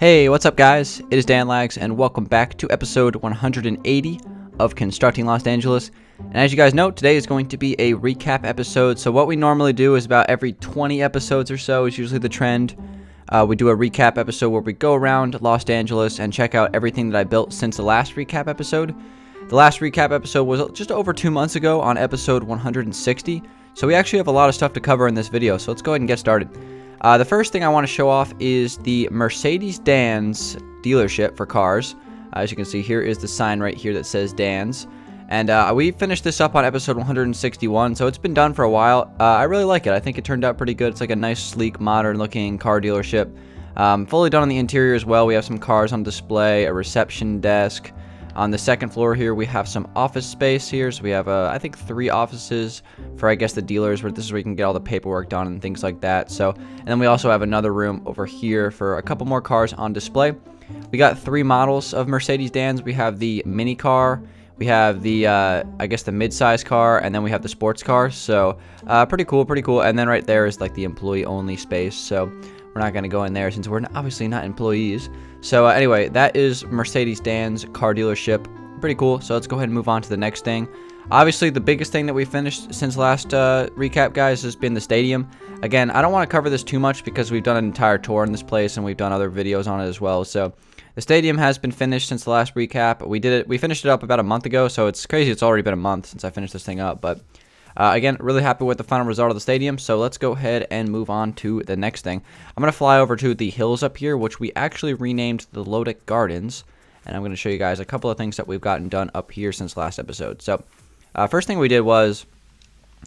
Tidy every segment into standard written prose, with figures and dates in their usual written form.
Hey, what's up guys? It is Danlags and welcome back to episode 180 of Constructing Los Angeles. And as you guys know, today is going to be a recap episode. So what we normally do is about every 20 episodes or so is usually the trend. We do a recap episode where we go around Los Angeles and check out everything that I built since the last recap episode. The last recap episode was just over 2 months ago on episode 160. So we actually have a lot of stuff to cover in this video, so let's go ahead and get started. The first thing I want to show off is the Mercedes-Benz dealership for cars. As you can see, here is the sign right here that says Dan's. And we finished this up on episode 161, so it's been done for a while. I really like it. I think it turned out pretty good. It's like a nice, sleek, modern-looking car dealership. Fully done on the interior as well. We have some cars on display, a reception desk. On the second floor here, we have some office space here. So we have, I think, 3 offices for, I guess, the dealers. Where this is where you can get all the paperwork done and things like that. So, and then we also have another room over here for a couple more cars on display. We got 3 models of Mercedes-Benz. We have the mini car. We have the, I guess, the mid-size car. And then we have the sports car. So, pretty cool, pretty cool. And then right there is, like, the employee-only space. So, we're not going to go in there since we're obviously not employees. So anyway, that is Mercedes-Benz car dealership. Pretty cool. So let's go ahead and move on to the next thing. Obviously, the biggest thing that we finished since last recap, guys, has been the stadium. Again, I don't want to cover this too much because we've done an entire tour in this place and we've done other videos on it as well. So the stadium has been finished since the last recap. We finished it up about a month ago, so it's crazy. It's already been a month since I finished this thing up, but again, really happy with the final result of the stadium, so let's go ahead and move on to the next thing. I'm going to fly over to the hills up here, which we actually renamed the Lodic Gardens, and I'm going to show you guys a couple of things that we've gotten done up here since last episode. So, first thing we did was,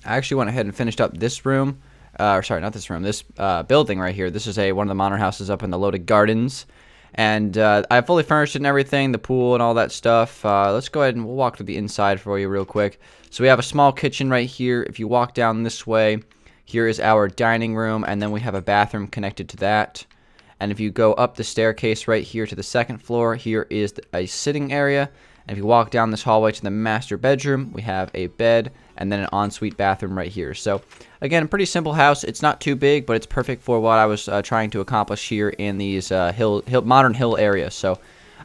I actually went ahead and finished up this room, sorry, not this room, this building right here. This is one of the modern houses up in the Lodic Gardens. And I fully furnished it and everything, the pool and all that stuff. Let's go ahead and we'll walk through the inside for you real quick. So we have a small kitchen right here. If you walk down this way, here is our dining room, and then we have a bathroom connected to that. And if you go up the staircase right here to the second floor, here is a sitting area. And if you walk down this hallway to the master bedroom, we have a bed and then an ensuite bathroom right here. So again, a pretty simple house. It's not too big, but it's perfect for what I was trying to accomplish here in these modern hill areas. So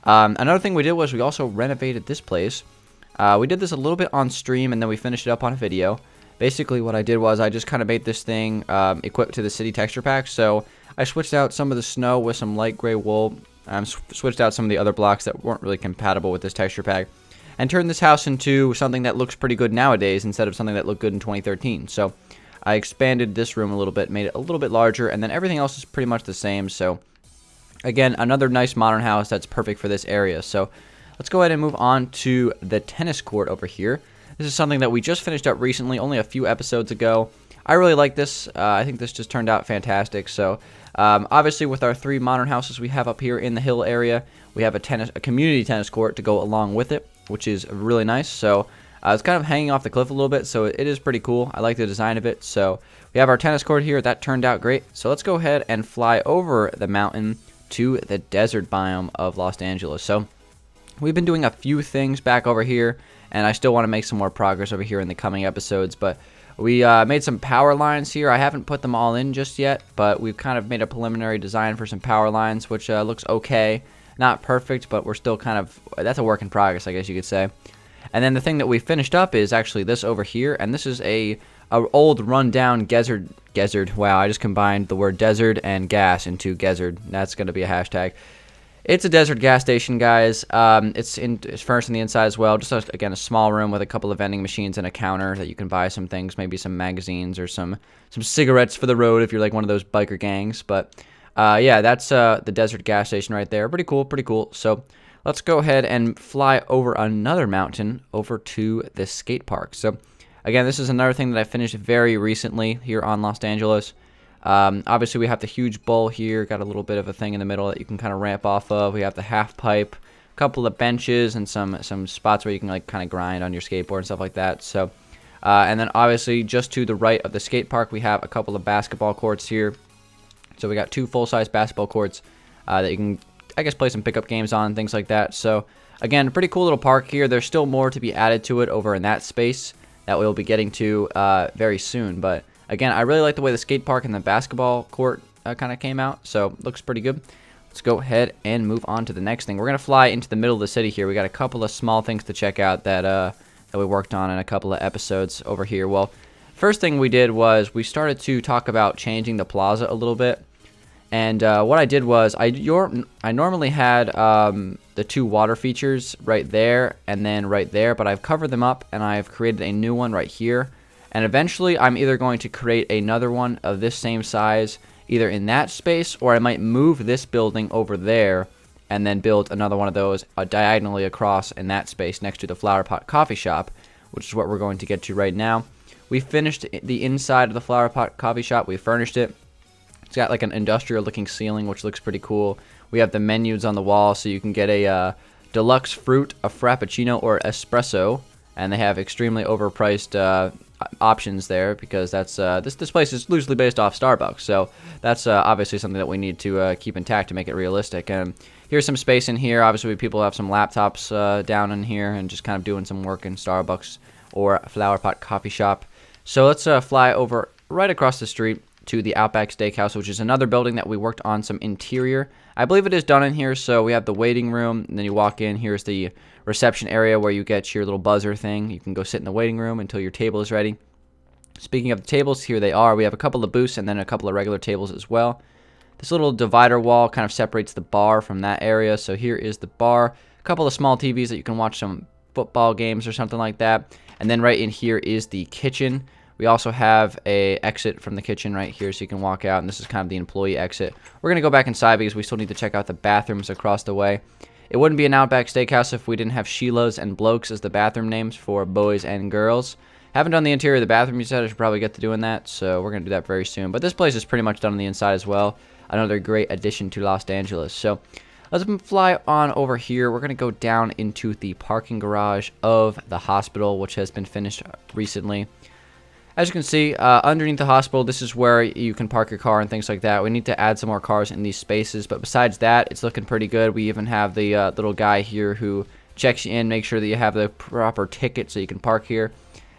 another thing we did was we also renovated this place. We did this a little bit on stream, and then we finished it up on video. Basically, what I did was I just kind of made this thing equipped to the city texture pack. So I switched out some of the snow with some light gray wool. Switched out some of the other blocks that weren't really compatible with this texture pack, and turned this house into something that looks pretty good nowadays instead of something that looked good in 2013. So I expanded this room a little bit, made it a little bit larger, and then everything else is pretty much the same. So again, another nice modern house that's perfect for this area. So let's go ahead and move on to the tennis court over here. This is something that we just finished up recently, only a few episodes ago. I really like this. I think this just turned out fantastic. So obviously, with our 3 modern houses we have up here in the hill area, we have a community tennis court to go along with it, which is really nice. So it's kind of hanging off the cliff a little bit, so it is pretty cool. I like the design of it. So we have our tennis court here. That turned out great. So let's go ahead and fly over the mountain to the desert biome of Los Angeles. So we've been doing a few things back over here, and I still want to make some more progress over here in the coming episodes, but we made some power lines here. I haven't put them all in just yet, but we've kind of made a preliminary design for some power lines, which looks okay. Not perfect, but we're still kind of, that's a work in progress, I guess you could say. And then the thing that we finished up is actually this over here, and this is a old rundown Gezzard. Wow, I just combined the word desert and gas into Gezzard. That's going to be a hashtag. It's a desert gas station, guys. It's furnished on the inside as well. Just, again, a small room with a couple of vending machines and a counter that you can buy some things, maybe some magazines or some cigarettes for the road if you're like one of those biker gangs. But, yeah, that's the desert gas station right there. Pretty cool, pretty cool. So let's go ahead and fly over another mountain over to the skate park. So, again, this is another thing that I finished very recently here on Los Angeles. Obviously, we have the huge bowl here, got a little bit of a thing in the middle that you can kind of ramp off of. We have the half pipe, a couple of benches, and some spots where you can like kind of grind on your skateboard and stuff like that. So, and then obviously just to the right of the skate park, we have a couple of basketball courts here. So we got 2 full-size basketball courts that you can, I guess, play some pickup games on, things like that. So again, a pretty cool little park here. There's still more to be added to it over in that space that we'll be getting to very soon, but again, I really like the way the skate park and the basketball court kind of came out, so looks pretty good. let's go ahead and move on to the next thing. We're going to fly into the middle of the city here. We got a couple of small things to check out that we worked on in a couple of episodes over here. Well, first thing we did was we started to talk about changing the plaza a little bit. And what I did was I normally had the 2 water features right there and then right there, but I've covered them up and I've created a new one right here. And eventually I'm either going to create another one of this same size either in that space, or I might move this building over there and then build another one of those diagonally across in that space next to the Flowerpot coffee shop, which is what we're going to get to right now. We finished the inside of the Flowerpot coffee shop. We furnished it. It's got like an industrial looking ceiling, which looks pretty cool. We have the menus on the wall, so you can get a deluxe fruit, a frappuccino, or espresso, and they have extremely overpriced options there because that's this place is loosely based off Starbucks, so that's obviously something that we need to keep intact to make it realistic. And here's some space in here. Obviously, people have some laptops down in here and just kind of doing some work in Starbucks or Flowerpot coffee shop. So let's fly over right across the street to the Outback Steakhouse, which is another building that we worked on some interior. I believe it is done in here. So we have the waiting room, and then you walk in. Here's the reception area where you get your little buzzer thing. You can go sit in the waiting room until your table is ready. Speaking of the tables, here they are. We have a couple of booths and then a couple of regular tables as well. This little divider wall kind of separates the bar from that area. So here is the bar. A couple of small TVs that you can watch some football games or something like that. And then right in here is the kitchen. We also have a exit from the kitchen right here, so you can walk out, and this is kind of the employee exit. We're going to go back inside because we still need to check out the bathrooms across the way. It wouldn't be an Outback Steakhouse if we didn't have Sheila's and Blokes as the bathroom names for boys and girls. Haven't done the interior of the bathroom yet. I should probably get to doing that, so we're going to do that very soon. But this place is pretty much done on the inside as well. Another great addition to Los Angeles. So let's fly on over here. We're going to go down into the parking garage of the hospital, which has been finished recently. As you can see, underneath the hospital, this is where you can park your car and things like that. We need to add some more cars in these spaces, but besides that, it's looking pretty good. We even have the little guy here who checks you in, make sure that you have the proper ticket so you can park here.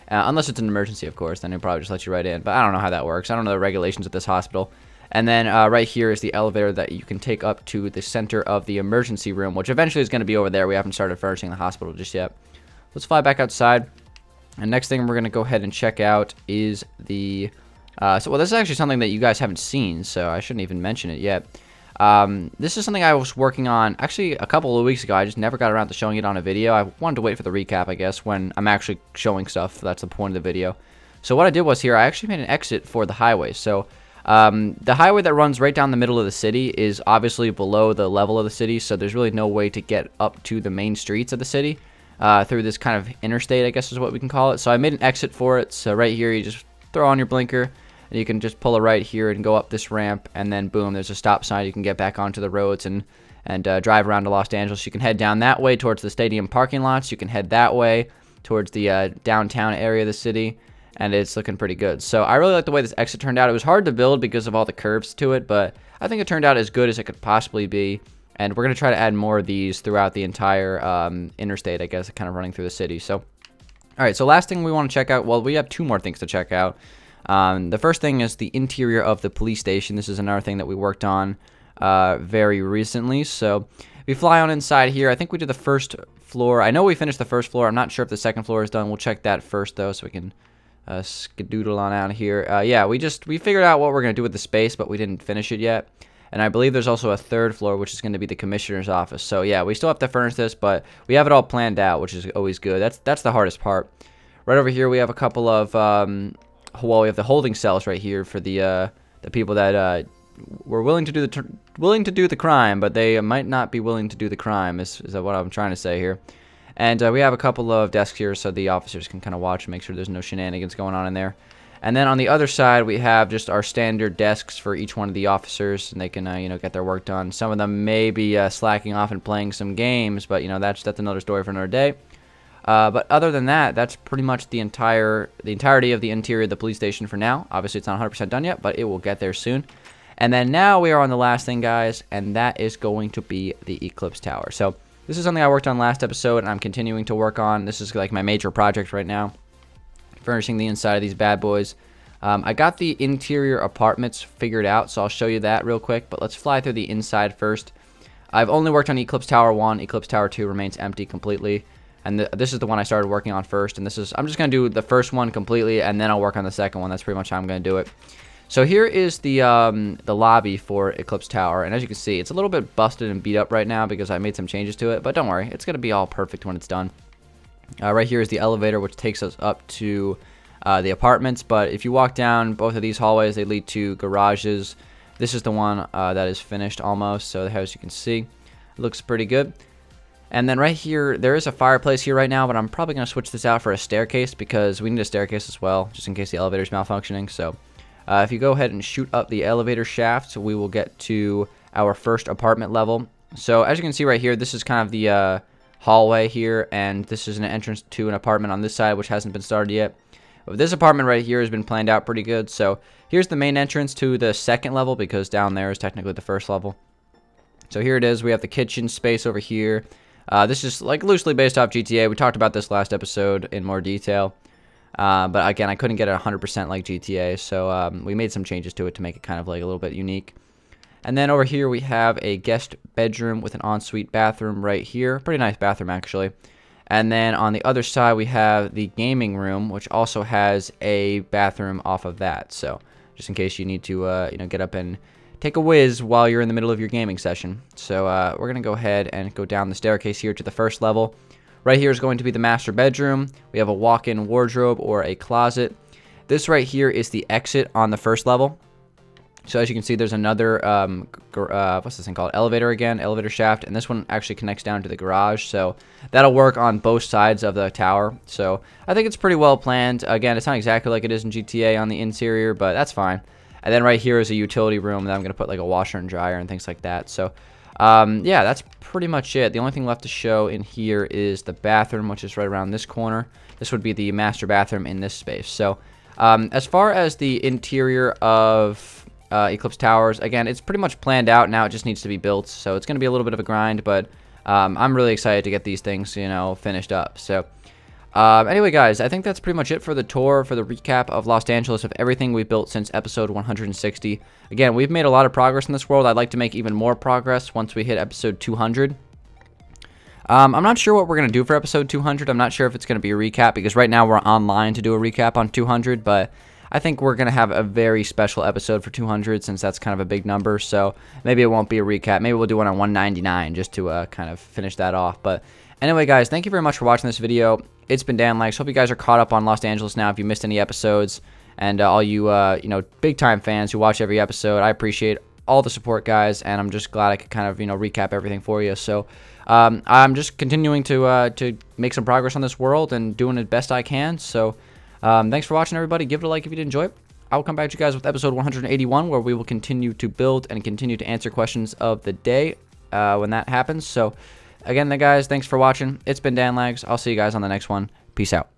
Unless it's an emergency, of course, then he'll probably just let you right in. But I don't know how that works. I don't know the regulations at this hospital. And then right here is the elevator that you can take up to the center of the emergency room, which eventually is going to be over there. We haven't started furnishing the hospital just yet. Let's fly back outside. And next thing we're going to go ahead and check out is the... well, this is actually something that you guys haven't seen, so I shouldn't even mention it yet. This is something I was working on actually a couple of weeks ago. I just never got around to showing it on a video. I wanted to wait for the recap, I guess, when I'm actually showing stuff. That's the point of the video. So what I did was here, I actually made an exit for the highway. So the highway that runs right down the middle of the city is obviously below the level of the city, so there's really no way to get up to the main streets of the city. Through this kind of interstate, I guess is what we can call it. So I made an exit for it. So right here, you just throw on your blinker, and you can just pull a right here and go up this ramp, and then boom, there's a stop sign. You can get back onto the roads and drive around to Los Angeles. You can head down that way towards the stadium parking lots. You can head that way towards the downtown area of the city, and it's looking pretty good. So I really like the way this exit turned out. It was hard to build because of all the curves to it, but I think it turned out as good as it could possibly be. And we're going to try to add more of these throughout the entire interstate, I guess, kind of running through the city. So, all right, so last thing we want to check out, well, we have 2 more things to check out. The first thing is the interior of the police station. This is another thing that we worked on very recently. So we fly on inside here. I think we did the first floor. I know we finished the first floor. I'm not sure if the second floor is done. We'll check that first, though, so we can skedoodle on out here. Yeah, we figured out what we're going to do with the space, but we didn't finish it yet. And I believe there's also a 3rd floor, which is going to be the commissioner's office. So yeah, we still have to furnish this, but we have it all planned out, which is always good. That's the hardest part. Right over here, we have a couple of well, we have the holding cells right here for the people that were willing to do the crime, but they might not be willing to do the crime. Is what I'm trying to say here. And we have a couple of desks here, so the officers can kind of watch and make sure there's no shenanigans going on in there. And then on the other side, we have just our standard desks for each one of the officers, and they can, get their work done. Some of them may be slacking off and playing some games, but that's another story for another day. But other than that, that's pretty much the entirety of the interior of the police station for now. Obviously, it's not 100% done yet, but it will get there soon. And then now we are on the last thing, guys, and that is going to be the Eclipse Tower. So this is something I worked on last episode, and I'm continuing to work on. This is like my major project right now. Furnishing the inside of these bad boys. I got the interior apartments figured out, so I'll show you that real quick, but let's fly through the inside first. I've only worked on Eclipse Tower 1. Eclipse Tower 2 remains empty completely. And this is the one I started working on first. And I'm just going to do the first one completely, and then I'll work on the second one. That's pretty much how I'm going to do it. So here is the lobby for Eclipse Tower. And as you can see, it's a little bit busted and beat up right now because I made some changes to it. But don't worry, it's going to be all perfect when it's done. Right here is the elevator, which takes us up to the apartments. But if you walk down both of these hallways, they lead to garages. This is the one that is finished almost. So as you can see, it looks pretty good. And then right here, there is a fireplace here right now, but I'm probably going to switch this out for a staircase because we need a staircase as well, just in case the elevator is malfunctioning. So if you go ahead and shoot up the elevator shaft, we will get to our first apartment level. So as you can see right here, this is kind of the hallway here, and this is an entrance to an apartment on this side, which hasn't been started yet. But this apartment right here has been planned out pretty good. So here's the main entrance to the second level, because down there is technically the first level. So here it is. We have the kitchen space over here. This is like loosely based off GTA. We talked about this last episode in more detail. But again, I couldn't get it 100% like GTA, so we made some changes to it to make it kind of like a little bit unique. And then over here we have a guest bedroom with an ensuite bathroom right here. Pretty nice bathroom, actually. And then on the other side we have the gaming room, which also has a bathroom off of that. So just in case you need to get up and take a whiz while you're in the middle of your gaming session. So we're going to go ahead and go down the staircase here to the first level. Right here is going to be the master bedroom. We have a walk-in wardrobe or a closet. This right here is the exit on the first level. So as you can see, there's another, what's this thing called? Elevator again, elevator shaft. And this one actually connects down to the garage. So that'll work on both sides of the tower. So I think it's pretty well planned. Again, it's not exactly like it is in GTA on the interior, but that's fine. And then right here is a utility room that I'm going to put like a washer and dryer and things like that. So, yeah, that's pretty much it. The only thing left to show in here is the bathroom, which is right around this corner. This would be the master bathroom in this space. So, as far as the interior of Eclipse Towers, again, it's pretty much planned out now. It just needs to be built. So it's going to be a little bit of a grind, but I'm really excited to get these things, finished up. So, anyway, guys, I think that's pretty much it for the tour, for the recap of Los Angeles, of everything we've built since episode 160. Again, we've made a lot of progress in this world. I'd like to make even more progress once we hit episode 200. I'm not sure what we're going to do for episode 200. I'm not sure if it's going to be a recap, because right now we're online to do a recap on 200, but I think we're going to have a very special episode for 200 since that's kind of a big number. So maybe it won't be a recap. Maybe we'll do one on 199 just to kind of finish that off. But anyway, guys, thank you very much for watching this video. It's been Dangeles. Hope you guys are caught up on Los Angeles now if you missed any episodes. And all you, big-time fans who watch every episode, I appreciate all the support, guys. And I'm just glad I could kind of, recap everything for you. So I'm just continuing to make some progress on this world and doing the best I can. So thanks for watching, everybody. Give it a like if you did enjoy it. I'll come back to you guys with episode 181, where we will continue to build and continue to answer questions of the day when that happens. So again, guys, thanks for watching. It's been Dangeles. I'll see you guys on the next one. Peace out.